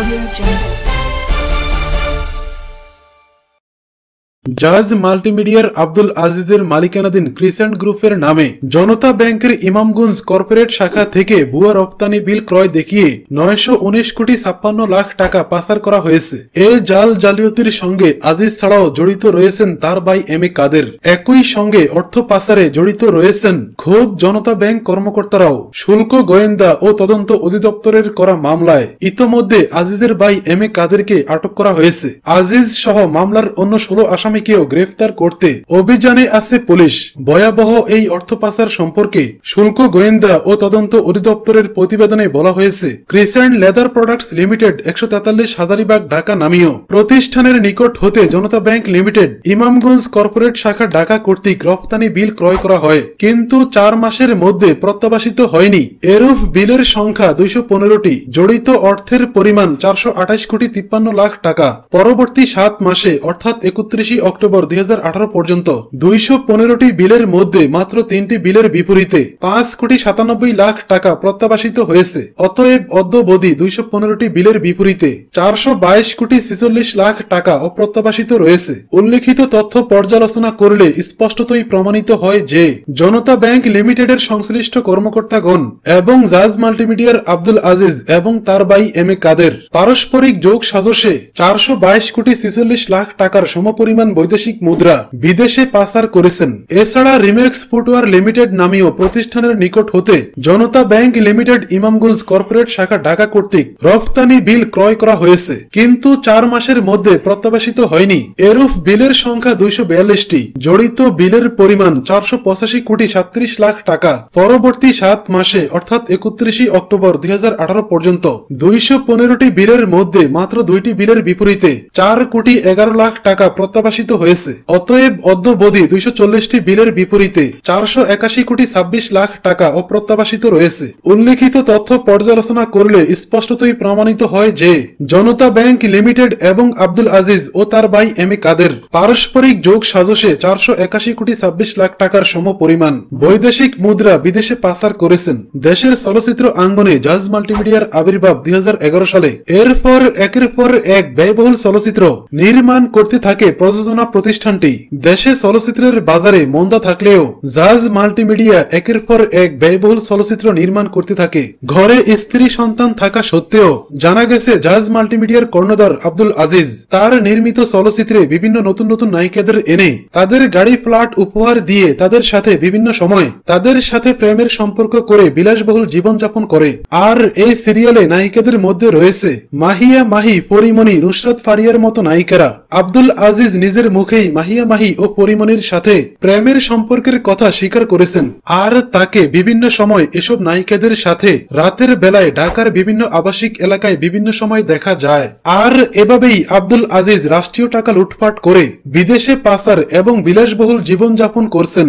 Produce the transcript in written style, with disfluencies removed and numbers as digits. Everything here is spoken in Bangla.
Audio Jungle. জাজ মাল্টিমিডিয়ার আব্দুল আজিজের মালিকানাধীন ক্রিসেন্ট গ্রুপের নামে জনতা ব্যাংকের ইমামগঞ্জ কর্পোরেট শাখা থেকে ভুয়া রপ্তানি বিল ক্রয় দেখিয়ে 919 কোটি 56 লাখ টাকা পাচার করা হয়েছে। এই জাল জালিয়াতির সঙ্গে আজিজ ছাড়াও জড়িত রয়েছেন তার ভাই এম এ কাদের। একই সঙ্গে অর্থ পাচারে জড়িত রয়েছেন খোদ জনতা ব্যাংক কর্মকর্তারাও। শুল্ক গোয়েন্দা ও তদন্ত অধিদপ্তরের করা মামলায় ইতোমধ্যে আজিজের ভাই এম এ কাদেরকে আটক করা হয়েছে। আজিজ সহ মামলার অন্য 16 আসামিকেও গ্রেফতার করতে অভিযানে আছে পুলিশ। ভয়াবহ এই অর্থ পাচার সম্পর্কে শুল্ক গোয়েন্দা ও তদন্ত অধিদপ্তরের প্রতিবেদনে বলা হয়েছে, crescent leather products limited 143 Hazaribagh Dhaka নামীয় প্রতিষ্ঠানের নিকট হতে Janata bank limited Imamganj corporate শাখা ঢাকা কর্তৃক রপ্তানি বিল ক্রয় করা হয়, কিন্তু 4 মাসের মধ্যে প্রত্যাবাসিত হয়নি। এরূপ বিলের সংখ্যা 215টি, জড়িত অর্থের পরিমাণ 428 কোটি 53 লাখ টাকা। পরবর্তী 7 মাসে অর্থাৎ 31 অক্টোবর 2018 পর্যন্ত 215টি বিলের মধ্যে মাত্র 3টি বিলের বিপরীতে 5 কোটি 97 লাখ টাকা প্রত্যাবাসিত হয়েছে। অতএব অদ্যাবধি 215টি বিলের বিপরীতে 422 কোটি 46 লাখ টাকা অপ্রত্যাবাসিত রয়েছে। উল্লেখিত তথ্য পর্যালোচনা করলে স্পষ্টতই প্রমাণিত হয় যে জনতা ব্যাংক লিমিটেডের সংশ্লিষ্ট কর্মকর্তাগণ এবং জাজ মাল্টিমিডিয়ার আব্দুল আজিজ এবং তার ভাই এম এ কাদের পারস্পরিক যোগ সাজশে 422 কোটি 46 লাখ টাকার সমপরিমাণ বৈদেশিক মুদ্রা বিদেশে পাচার করেছেন। এছাড়া রিমেক্স ফুটওয়ার লিমিটেড নামীয় প্রতিষ্ঠানের নিকট হতে Janata bank limited Imamganj corporate শাখা ঢাকা কর্তৃক রপ্তানি বিল ক্রয় করা হয়েছে, কিন্তু 4 মাসের মধ্যে প্রত্যাবাসিত হয়নি। এরূপ বিলের সংখ্যা 242টি, জড়িত বিলের পরিমাণ 485 কোটি 37 লাখ টাকা। পরবর্তী 7 মাসে অর্থাৎ 31 অক্টোবর 2018 পর্যন্ত 215টি বিলের মধ্যে মাত্র 2টি বিলের বিপরীতে 4 কোটি 11 লাখ টাকা প্রত্যাবাসিত হয়েছে। অতএব অদ্যাবধি 240টি বিলের বিপরীতে 481 কোটি 26 লাখ টাকা অপ্রত্যাবাসিত রয়েছে। উল্লেখিত তথ্য পর্যালোচনা করলে স্পষ্টতই প্রমাণিত হয় যে জনতা ব্যাংক লিমিটেড এবং আব্দুল আজিজ ও তার ভাই এম এ কাদের পারস্পরিক যোগ সাজশে 481 কোটি 26 লাখ টাকার সমপরিমাণ বৈদেশিক মুদ্রা বিদেশে পাচার করেছেন। দেশের চলচ্চিত্র আঙ্গনে জাজ মাল্টিমিডিয়ার আবির্ভাব 2011 সালে। এরপর একের পর এক ব্যয়বহুল চলচ্চিত্র নির্মাণ করতে থাকে প্রযোজনা প্রতিষ্ঠানটি। দেশে চলচ্চিত্রের বাজারে মন্দা থাকলেও জাজ মাল্টিমিডিয়া একের পর এক ব্যয়বহুল চলচ্চিত্র নির্মাণ করতে থাকে। ঘরে স্ত্রী সন্তান থাকা সত্ত্বেও জানা গেছে জাজ মাল্টিমিডিয়ার কর্ণধার আব্দুল আজিজ তার নির্মিত চলচ্চিত্রে বিভিন্ন নতুন নতুন নায়িকাদের এনে তাদের গাড়ি ফ্ল্যাট উপহার দিয়ে তাদের সাথে বিভিন্ন সময় তাদের সাথে প্রেমের সম্পর্ক করে বিলাসবহুল জীবনযাপন করে। আর এই সিরিয়ালে নায়িকাদের মধ্যে রয়েছে মাহিয়া মাহি, পরিমণি, নুসরাত ফারিয়ার মতো নায়িকারা। আব্দুল আজিজ নিজের মুখেই মাহিয়া মাহি ও পরিমণির সাথে প্রেমের সম্পর্কের কথা স্বীকার করেছেন। আর তাকে বিভিন্ন সময় এসব নায়িকাদের সাথে রাতের বেলায় ঢাকার বিভিন্ন আবাসিক এলাকায় বিভিন্ন সময় দেখা যায়। আর এভাবেই আব্দুল আজিজ রাষ্ট্রীয় টাকা লুটপাট করে বিদেশে পাচার এবং বিলাসবহুল জীবনযাপন করছেন।